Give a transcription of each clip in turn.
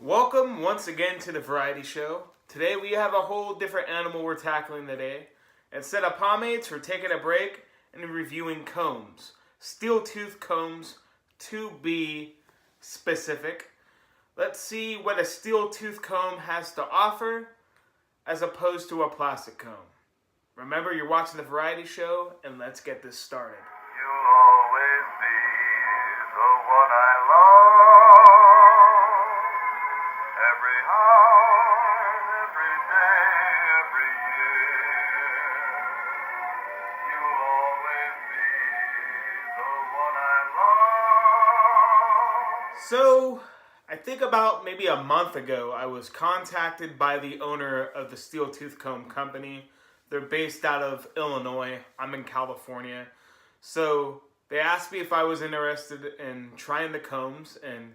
Welcome once again to the variety show. Today we have a whole different animal we're tackling today. Instead of pomades, we're taking a break and reviewing combs. Steeltooth combs, to be specific. Let's see what a steeltooth comb has to offer as opposed to a plastic comb. Remember, you're watching the variety show, and let's get this started. You'll always be the one I love. Every hour, every day, every year. You'll always be the one I love. So, I think about maybe a month ago, I was contacted by the owner of the Steeltooth Comb company. They're based out of Illinois. I'm in California. So they asked me if I was interested in trying the combs and,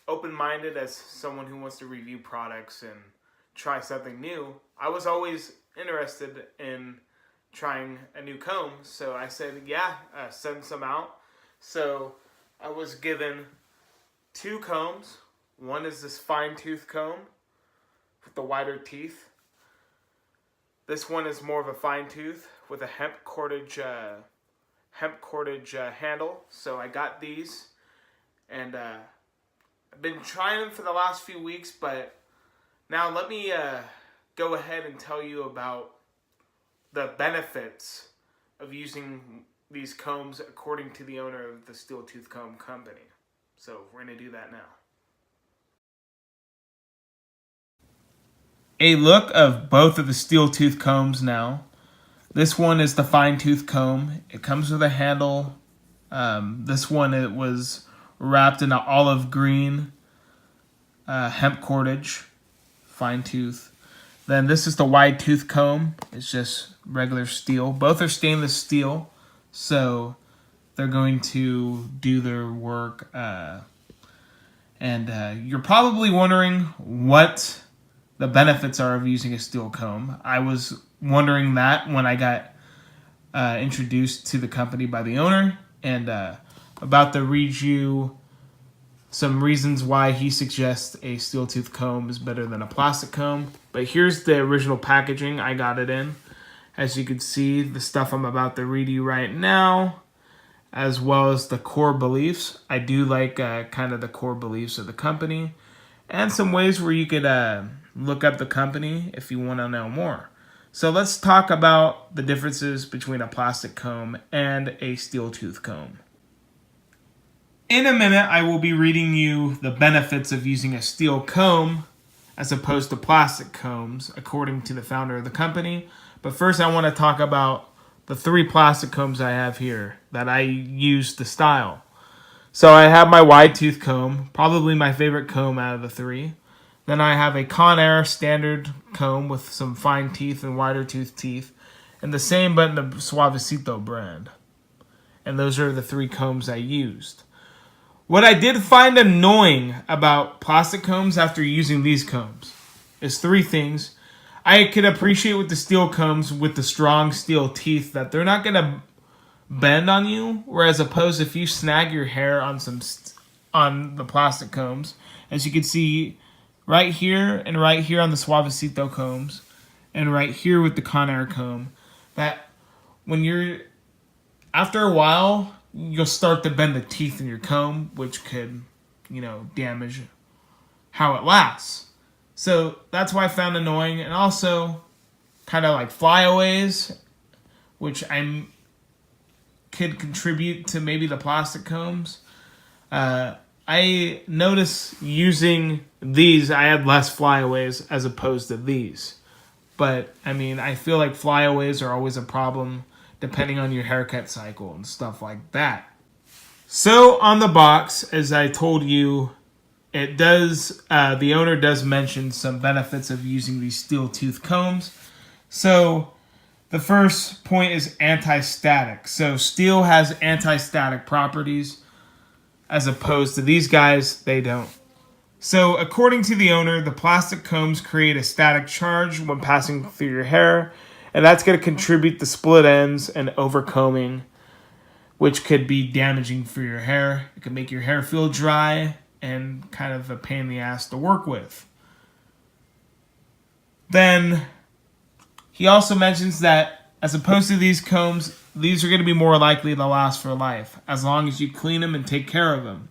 open-minded as someone who wants to review products and try something new. I was always interested in trying a new comb. So I said, send some out. So I was given 2 combs. One is this fine tooth comb with the wider teeth. This one is more of a fine tooth with a hemp cordage handle. So I got these, and I've been trying them for the last few weeks. But now let me go ahead and tell you about the benefits of using these combs according to the owner of the Steeltooth Comb company. So we're going to do that now. A look of both of the Steeltooth combs now. This one is the fine tooth comb. It comes with a handle. This one, it was wrapped in an olive green hemp cordage, fine tooth. Then this is the wide tooth comb. It's just regular steel. Both are stainless steel, so they're going to do their work. And you're probably wondering what the benefits are of using a steel comb. I was wondering that when I got introduced to the company by the owner, and about to read you some reasons why he suggests a steel tooth comb is better than a plastic comb. But here's the original packaging I got it in. As you can see, the stuff I'm about to read you right now, as well as the core beliefs. I do like kind of the core beliefs of the company, and some ways where you could look up the company if you want to know more. So let's talk about the differences between a plastic comb and a steel tooth comb. In a minute, I will be reading you the benefits of using a steel comb as opposed to plastic combs, according to the founder of the company. But first, I want to talk about the 3 plastic combs I have here that I use to style. So I have my wide tooth comb, probably my favorite comb out of the 3. Then I have a Conair standard comb with some fine teeth and wider tooth teeth, and the same but in the Suavecito brand. And those are the 3 combs I used. What I did find annoying about plastic combs after using these combs is 3 things. I could appreciate with the steel combs with the strong steel teeth that they're not going to bend on you, whereas opposed if you snag your hair on on the plastic combs, as you can see right here and right here on the Suavecito combs, and right here with the Conair comb, that when you're, after a while, you'll start to bend the teeth in your comb, which could, damage how it lasts. So that's why I found annoying, and also kind of like flyaways, which could contribute to maybe the plastic combs. I noticed using these, I had less flyaways as opposed to these. But, I feel like flyaways are always a problem depending on your haircut cycle and stuff like that. So, on the box, as I told you, it does, the owner does mention some benefits of using these steel tooth combs. So, the first point is anti-static. So, steel has anti-static properties, as opposed to these guys, they don't. So, according to the owner, the plastic combs create a static charge when passing through your hair, and that's going to contribute to split ends and overcombing, which could be damaging for your hair. It can make your hair feel dry, and kind of a pain in the ass to work with. Then he also mentions that as opposed to these combs, these are going to be more likely to last for life as long as you clean them and take care of them.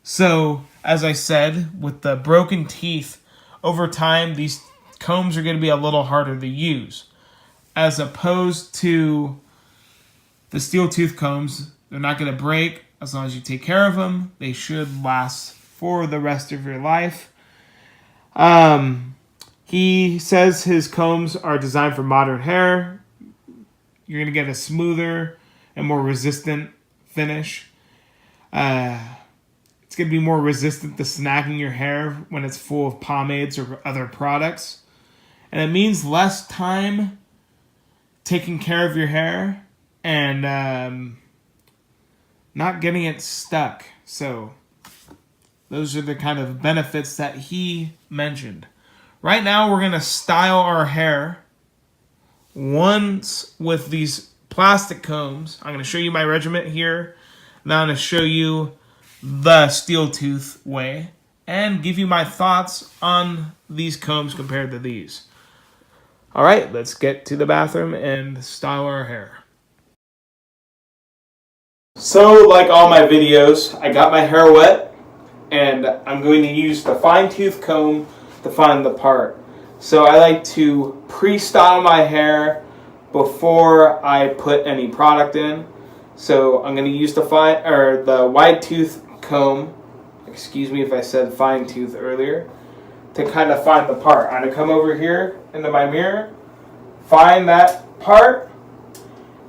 So, as I said, with the broken teeth, over time, these combs are going to be a little harder to use. As opposed to the Steeltooth combs, they're not going to break as long as you take care of them. They should last for the rest of your life. He says his combs are designed for modern hair. You're going to get a smoother and more resistant finish. It's going to be more resistant to snagging your hair when it's full of pomades or other products. And it means less time taking care of your hair and not getting it stuck. So those are the kind of benefits that he mentioned. Right now we're going to style our hair once with these plastic combs. I'm going to show you my regimen here. Now I'm going to show you the Steeltooth way and give you my thoughts on these combs compared to these. All right, let's get to the bathroom and style our hair. So, like all my videos, I got my hair wet, and I'm going to use the fine-tooth comb to find the part. So I like to pre-style my hair before I put any product in. So I'm going to use the wide-tooth comb, excuse me if I said fine-tooth earlier, to kind of find the part. I'm going to come over here into my mirror, find that part,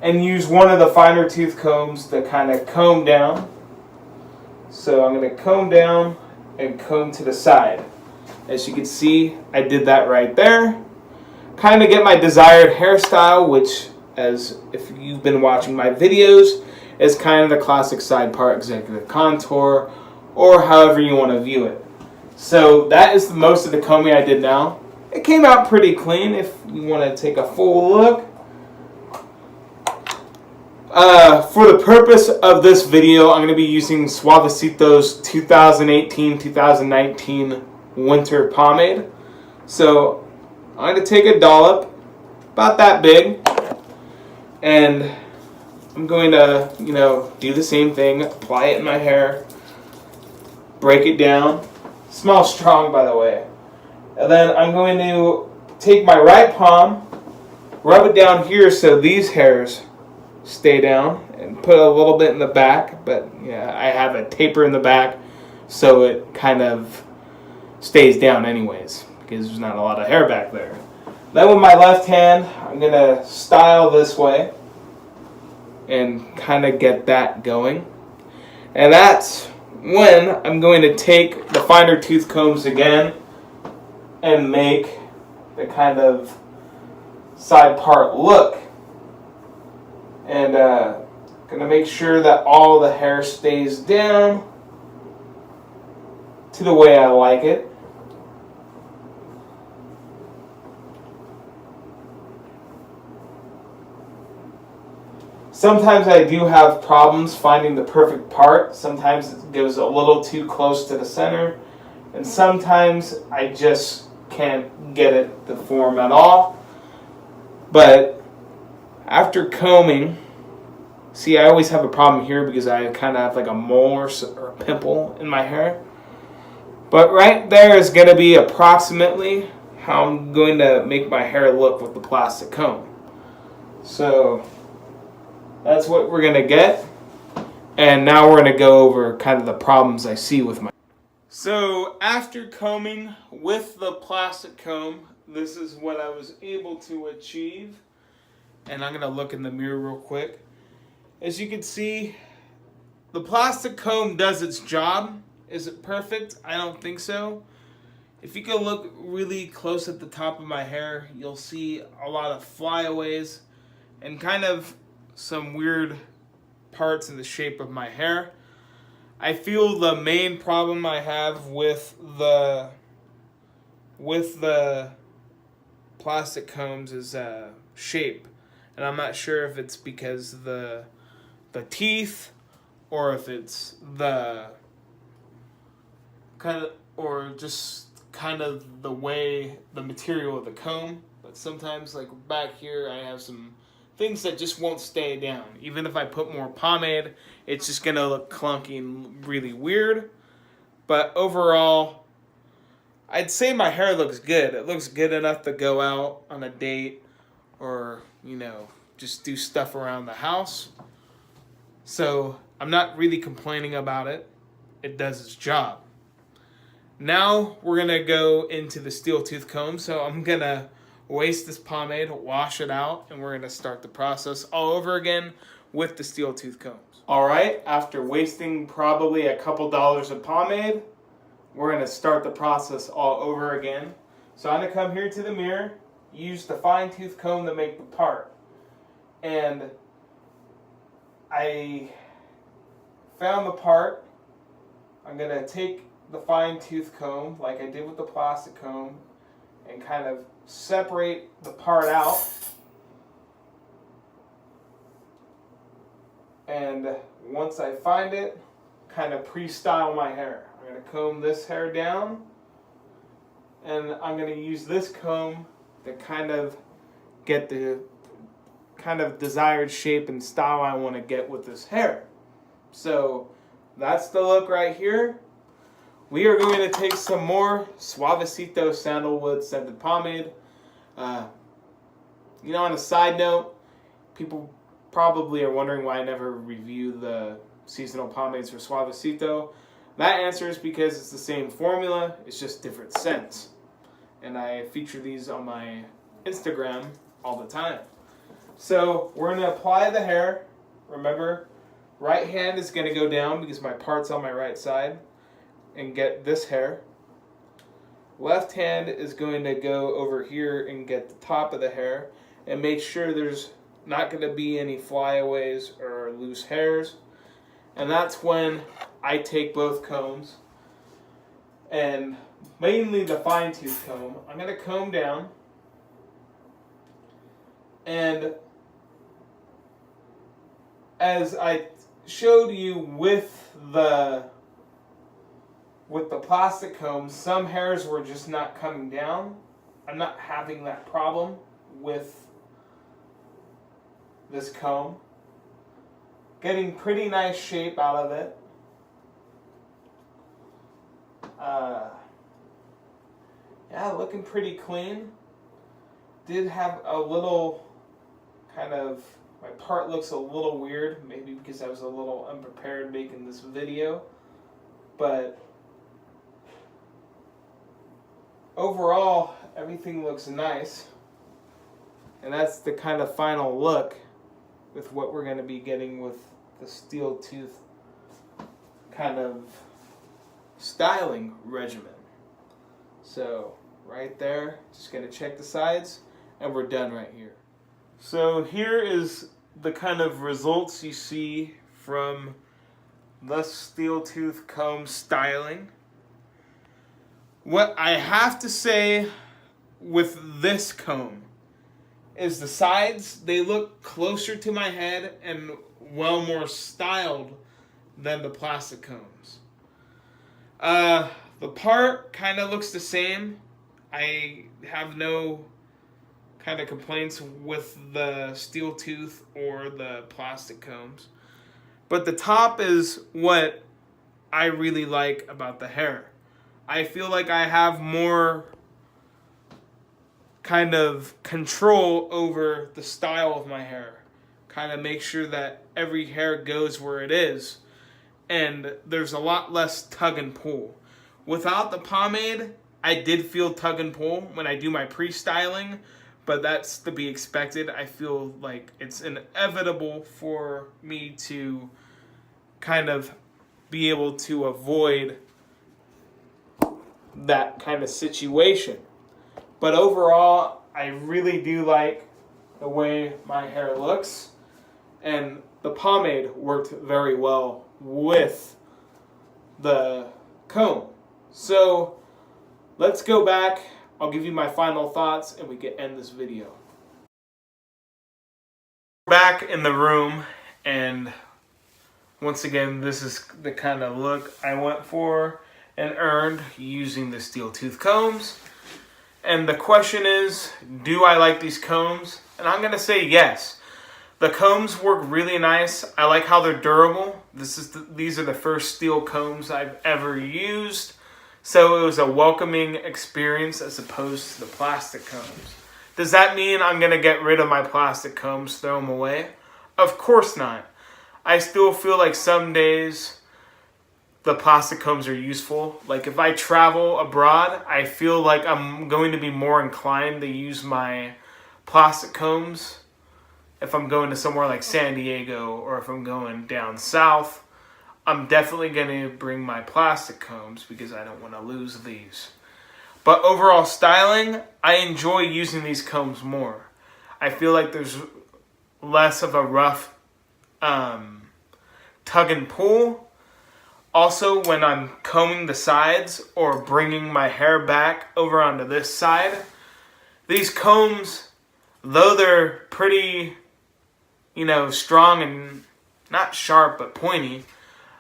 and use one of the finer tooth combs to kind of comb down. So I'm going to comb down and comb to the side. As you can see, I did that right there. Kind of get my desired hairstyle, which, as if you've been watching my videos, is kind of the classic side part executive contour, or however you want to view it. So that is most of the combing I did now. It came out pretty clean. If you want to take a full look. For the purpose of this video, I'm going to be using Suavecito's 2018-2019 Winter Pomade. So I'm going to take a dollop, about that big, and I'm going to, do the same thing, apply it in my hair, break it down. It smells strong, by the way. And then I'm going to take my right palm, rub it down here so these hairs stay down, and put a little bit in the back, but yeah, I have a taper in the back so it kind of stays down anyways because there's not a lot of hair back there. Then with my left hand, I'm going to style this way and kind of get that going. And that's when I'm going to take the finer tooth combs again and make the kind of side part look. And gonna make sure that all the hair stays down to the way I like it. Sometimes I do have problems finding the perfect part. Sometimes it goes a little too close to the center, and sometimes I just can't get it to form at all. But after combing, see, I always have a problem here because I kind of have like a mole or a pimple in my hair. But right there is going to be approximately how I'm going to make my hair look with the plastic comb. So that's what we're going to get. And now we're going to go over kind of the problems I see with my. So after combing with the plastic comb, this is what I was able to achieve. And I'm going to look in the mirror real quick. As you can see, the plastic comb does its job. Is it perfect? I don't think so. If you can look really close at the top of my hair, you'll see a lot of flyaways and kind of some weird parts in the shape of my hair. I feel the main problem I have with the plastic combs is shape. And I'm not sure if it's because the teeth or if it's the or just kind of the way, the material of the comb. But sometimes, like back here, I have some things that just won't stay down. Even if I put more pomade, it's just gonna look clunky and really weird. But overall, I'd say my hair looks good. It looks good enough to go out on a date or, you know, just do stuff around the house. So I'm not really complaining about it. It does its job. Now we're going to go into the Steeltooth Comb. So I'm going to waste this pomade, wash it out, and we're going to start the process all over again with the Steeltooth Combs. All right, after wasting probably a couple dollars of pomade, we're going to start the process all over again. So I'm going to come here to the mirror, use the fine tooth comb to make the part. And I found the part. I'm going to take the fine tooth comb, like I did with the plastic comb, and kind of separate the part out. And once I find it, kind of pre-style my hair. I'm going to comb this hair down, and I'm going to use this comb to kind of get the kind of desired shape and style I want to get with this hair. So that's the look right here. We are going to take some more Suavecito Sandalwood Scented Pomade. You know, on a side note, people probably are wondering why I never review the seasonal pomades for Suavecito. That answer is because it's the same formula, it's just different scents. And I feature these on my Instagram all the time. So we're going to apply the hair. Remember, right hand is going to go down because my part's on my right side and get this hair. Left hand is going to go over here and get the top of the hair and make sure there's not going to be any flyaways or loose hairs. And that's when I take both combs, and mainly the fine tooth comb. I'm going to comb down, and as I showed you with the plastic comb, some hairs were just not coming down. I'm not having that problem with this comb. Getting pretty nice shape out of it. Yeah, looking pretty clean. Did have a little kind of, my part looks a little weird, maybe because I was a little unprepared making this video, but overall everything looks nice, and that's the kind of final look with what we're going to be getting with the Steeltooth kind of styling regimen. So right there, just going to check the sides, and we're done right here. So here is the kind of results you see from the Steeltooth Comb styling. What I have to say with this comb is the sides, they look closer to my head and well more styled than the plastic combs. The part kind of looks the same. I have no kind of complaints with the Steeltooth or the plastic combs. But the top is what I really like about the hair. I feel like I have more kind of control over the style of my hair. Kind of make sure that every hair goes where it is. And there's a lot less tug and pull. Without the pomade, I did feel tug and pull when I do my pre-styling, but that's to be expected. I feel like it's inevitable for me to kind of be able to avoid that kind of situation. But overall, I really do like the way my hair looks, and the pomade worked very well with the comb. So let's go back. I'll give you my final thoughts and we can end this video. Back in the room, and once again, this is the kind of look I went for. and earned using the Steeltooth combs. And the question is, do I like these combs? And I'm going to say yes. The combs work really nice. I like how they're durable. These are the first steel combs I've ever used. So it was a welcoming experience as opposed to the plastic combs. Does that mean I'm going to get rid of my plastic combs, throw them away? Of course not. I still feel like some days the plastic combs are useful. Like if I travel abroad, I feel like I'm going to be more inclined to use my plastic combs if I'm going to somewhere like San Diego or if I'm going down south. I'm definitely going to bring my plastic combs because I don't want to lose these. But overall styling, I enjoy using these combs more. I feel like there's less of a rough tug and pull. Also, when I'm combing the sides or bringing my hair back over onto this side, these combs, though they're pretty, strong and not sharp but pointy,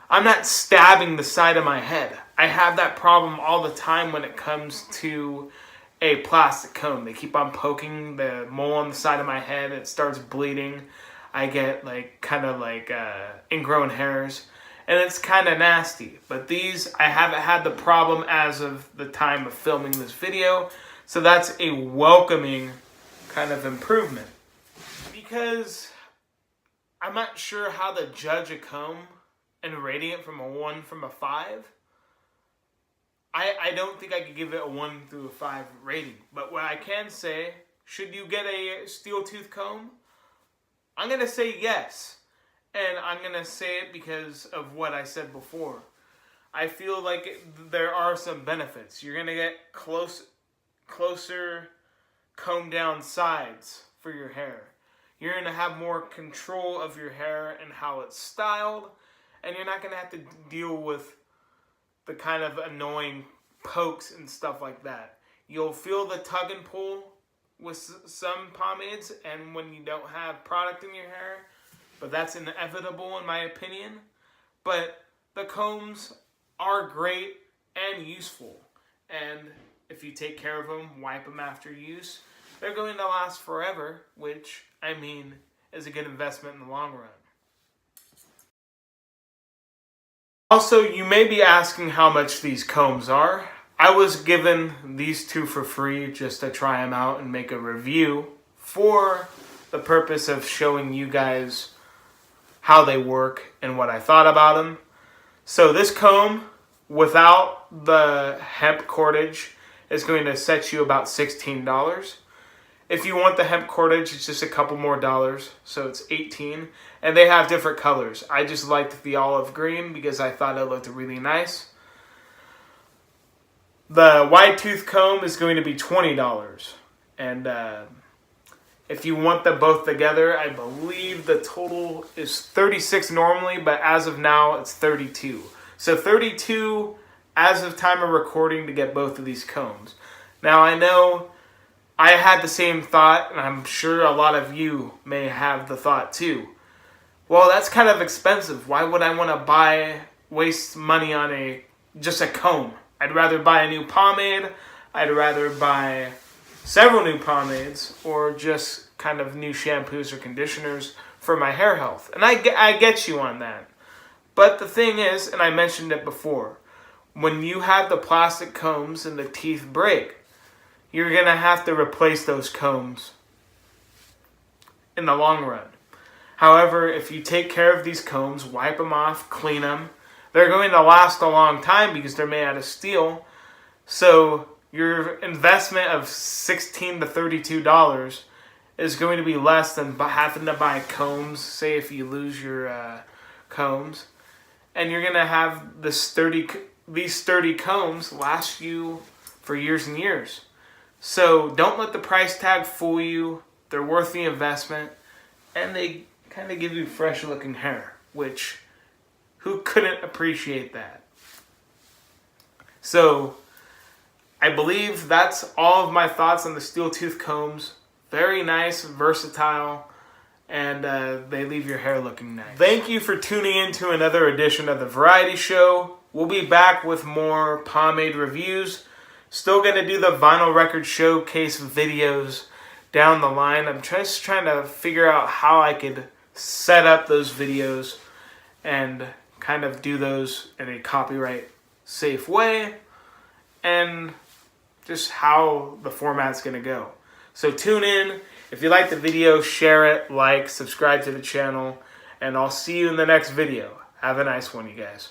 I'm not stabbing the side of my head. I have that problem all the time when it comes to a plastic comb. They keep on poking the mole on the side of my head. It starts bleeding. I get ingrown hairs. And it's kind of nasty. But these, I haven't had the problem as of the time of filming this video. So that's a welcoming kind of improvement. Because I'm not sure how to judge a comb and rating it from a 1 from a 5. I don't think I could give it a 1 through a 5 rating. But what I can say, should you get a Steeltooth comb? I'm going to say yes. And I'm going to say it because of what I said before. I feel like there are some benefits. You're going to get closer combed down sides for your hair. You're going to have more control of your hair and how it's styled. And you're not going to have to deal with the kind of annoying pokes and stuff like that. You'll feel the tug and pull with some pomades and when you don't have product in your hair. But that's inevitable in my opinion. But the combs are great and useful. And if you take care of them, wipe them after use, they're going to last forever, which, is a good investment in the long run. Also, you may be asking how much these combs are. I was given these two for free just to try them out and make a review for the purpose of showing you guys how they work and what I thought about them. So this comb, without the hemp cordage, is going to set you about $16. If you want the hemp cordage, it's just a couple more dollars, so it's $18. And they have different colors. I just liked the olive green because I thought it looked really nice. The wide tooth comb is going to be $20. And if you want them both together, I believe the total is $36 normally, but as of now, it's $32. So $32 as of time of recording to get both of these combs. Now, I know I had the same thought, and I'm sure a lot of you may have the thought too. Well, that's kind of expensive. Why would I want to waste money on just a comb? I'd rather buy a new pomade. I'd rather buy several new pomades or just kind of new shampoos or conditioners for my hair health. And I get you on that. But the thing is, and I mentioned it before, when you have the plastic combs and the teeth break, you're going to have to replace those combs in the long run. However, if you take care of these combs, wipe them off, clean them, they're going to last a long time because they're made out of steel. So your investment of $16 to $32 is going to be less than having to buy combs, say if you lose your combs. And you're going to have these sturdy combs last you for years and years. So don't let the price tag fool you. They're worth the investment. And they kind of give you fresh looking hair, which who couldn't appreciate that? So I believe that's all of my thoughts on the Steeltooth combs. Very nice, versatile, and they leave your hair looking nice. Thank you for tuning in to another edition of The Variety Show. we'll be back with more pomade reviews. Still going to do the vinyl record showcase videos down the line. I'm just trying to figure out how I could set up those videos and kind of do those in a copyright safe way, and just how the format's going to go. So tune in. If you like the video, share it, like, subscribe to the channel, and I'll see you in the next video. Have a nice one, you guys.